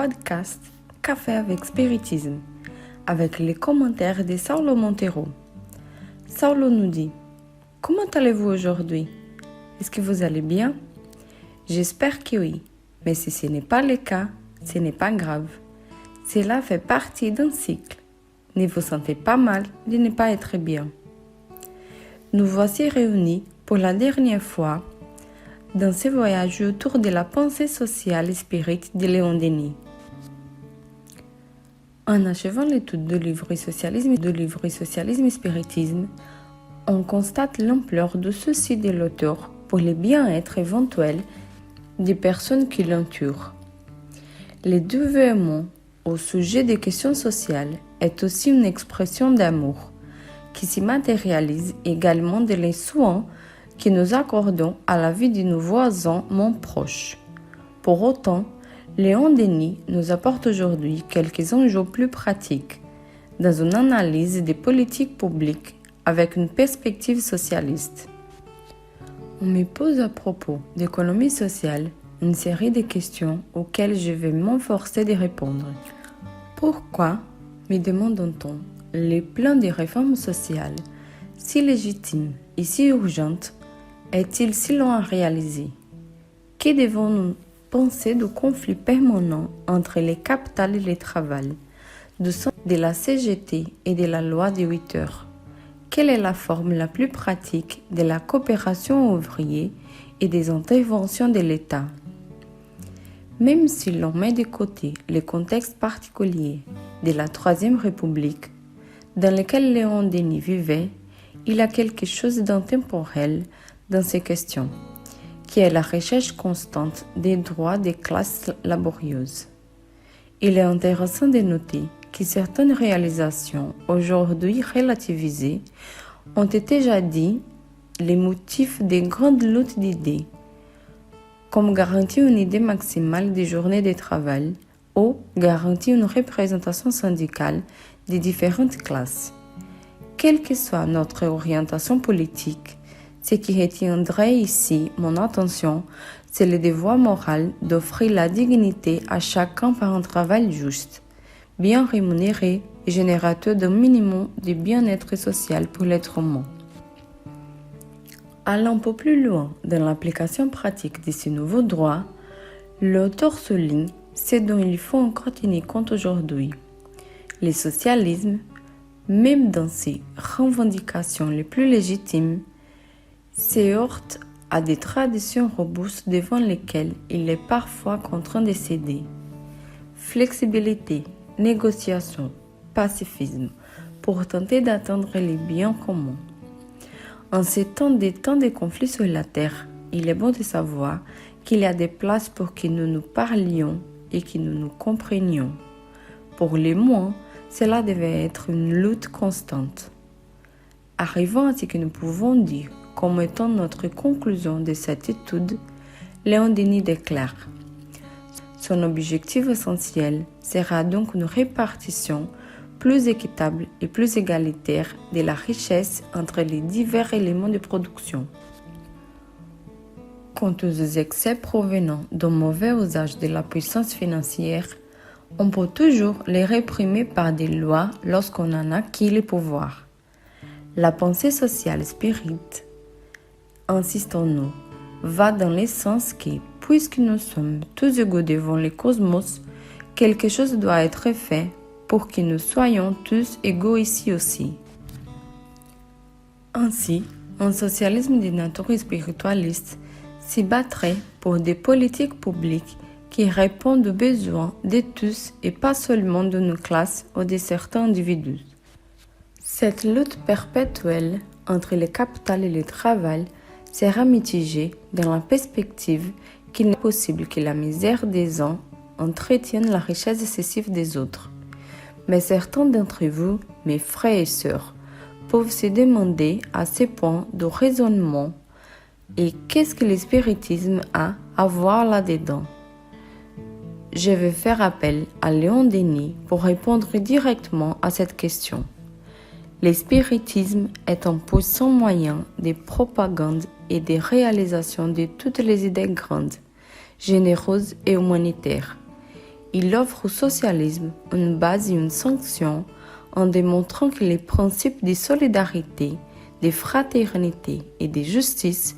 podcast Café avec Spiritisme, avec les commentaires de Saulo Montero. Saulo nous dit: comment allez-vous aujourd'hui? Est-ce que vous allez bien? J'espère que oui, mais si ce n'est pas le cas, ce n'est pas grave. Cela fait partie d'un cycle. Ne vous sentez pas mal de ne pas être bien. Nous voici réunis pour la dernière fois dans ce voyage autour de la pensée sociale et spirituelle de Léon Denis. En achevant l'étude du livre Socialisme et Spiritisme, on constate l'ampleur du souci de l'auteur pour le bien-être éventuel des personnes qui l'entourent. Le dévouement au sujet des questions sociales est aussi une expression d'amour qui se matérialise également dans les soins que nous accordons à la vie de nos voisins moins proches. Pour autant, Léon Denis nous apporte aujourd'hui quelques enjeux plus pratiques dans une analyse des politiques publiques avec une perspective socialiste. On me pose à propos d'économie sociale une série de questions auxquelles je vais m'efforcer de répondre. Pourquoi, me demandons-on, les plans de réforme sociale, si légitimes et si urgentes, est-il si long à réaliser? Que devons-nous penser du conflit permanent entre les capitales et le travail, du sens de la CGT et de la loi des 8 heures? Quelle est la forme la plus pratique de la coopération ouvrière et des interventions de l'État? Même si l'on met de côté le contexte particulier de la Troisième République, dans lequel Léon Denis vivait, il y a quelque chose d'intemporel dans ces questions, qui est la recherche constante des droits des classes laborieuses. Il est intéressant de noter que certaines réalisations aujourd'hui relativisées ont été jadis les motifs des grandes luttes d'idées, comme garantir une idée maximale des journées de travail ou garantir une représentation syndicale des différentes classes. Quelle que soit notre orientation politique, ce qui retiendrait ici mon attention, c'est le devoir moral d'offrir la dignité à chacun par un travail juste, bien rémunéré et générateur d'un minimum de bien-être social pour l'être humain. Allant un peu plus loin dans l'application pratique de ces nouveaux droits, l'auteur souligne ce dont il faut encore tenir compte aujourd'hui. Le socialisme, même dans ses revendications les plus légitimes, se heurte à des traditions robustes devant lesquelles il est parfois contraint de céder. Flexibilité, négociation, pacifisme, pour tenter d'atteindre les biens communs. En ces temps de conflits sur la terre, il est bon de savoir qu'il y a des places pour que nous nous parlions et que nous nous comprenions. Pour les moins, cela devait être une lutte constante. Arrivant à ce que nous pouvons dire comme étant notre conclusion de cette étude, Léon Denis déclare: son objectif essentiel sera donc une répartition plus équitable et plus égalitaire de la richesse entre les divers éléments de production. Quant aux excès provenant d'un mauvais usage de la puissance financière, on peut toujours les réprimer par des lois lorsqu'on en a acquis le pouvoir. La pensée sociale spirite, insistons-nous, va dans le sens que, puisque nous sommes tous égaux devant le cosmos, quelque chose doit être fait pour que nous soyons tous égaux ici aussi. Ainsi, un socialisme de nature spiritualiste se battrait pour des politiques publiques qui répondent aux besoins de tous et pas seulement d'une classe ou de certains individus. Cette lutte perpétuelle entre le capital et le travail sera mitigée dans la perspective qu'il n'est possible que la misère des uns entretienne la richesse excessive des autres. Mais certains d'entre vous, mes frères et sœurs, peuvent se demander à ce point de raisonnement: et qu'est-ce que le spiritisme a à voir là-dedans? Je vais faire appel à Léon Denis pour répondre directement à cette question. Le spiritisme est un puissant moyen de propagande et de réalisation de toutes les idées grandes, généreuses et humanitaires. Il offre au socialisme une base et une sanction en démontrant que les principes de solidarité, de fraternité et de justice,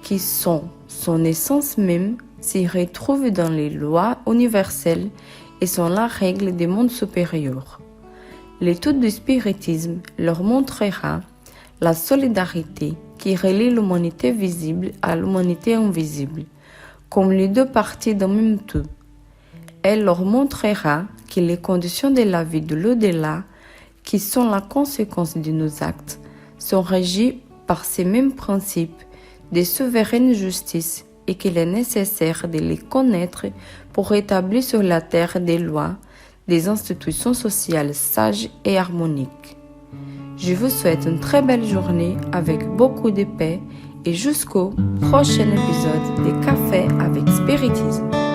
qui sont son essence même, s'y retrouvent dans les lois universelles et sont la règle des mondes supérieurs. L'étude du spiritisme leur montrera la solidarité qui relie l'humanité visible à l'humanité invisible, comme les deux parties d'un même tout. Elle leur montrera que les conditions de la vie de l'au-delà, qui sont la conséquence de nos actes, sont régies par ces mêmes principes de souveraine justice et qu'il est nécessaire de les connaître pour établir sur la terre des lois, des institutions sociales sages et harmoniques. Je vous souhaite une très belle journée avec beaucoup de paix et jusqu'au prochain épisode des Cafés avec Spiritisme.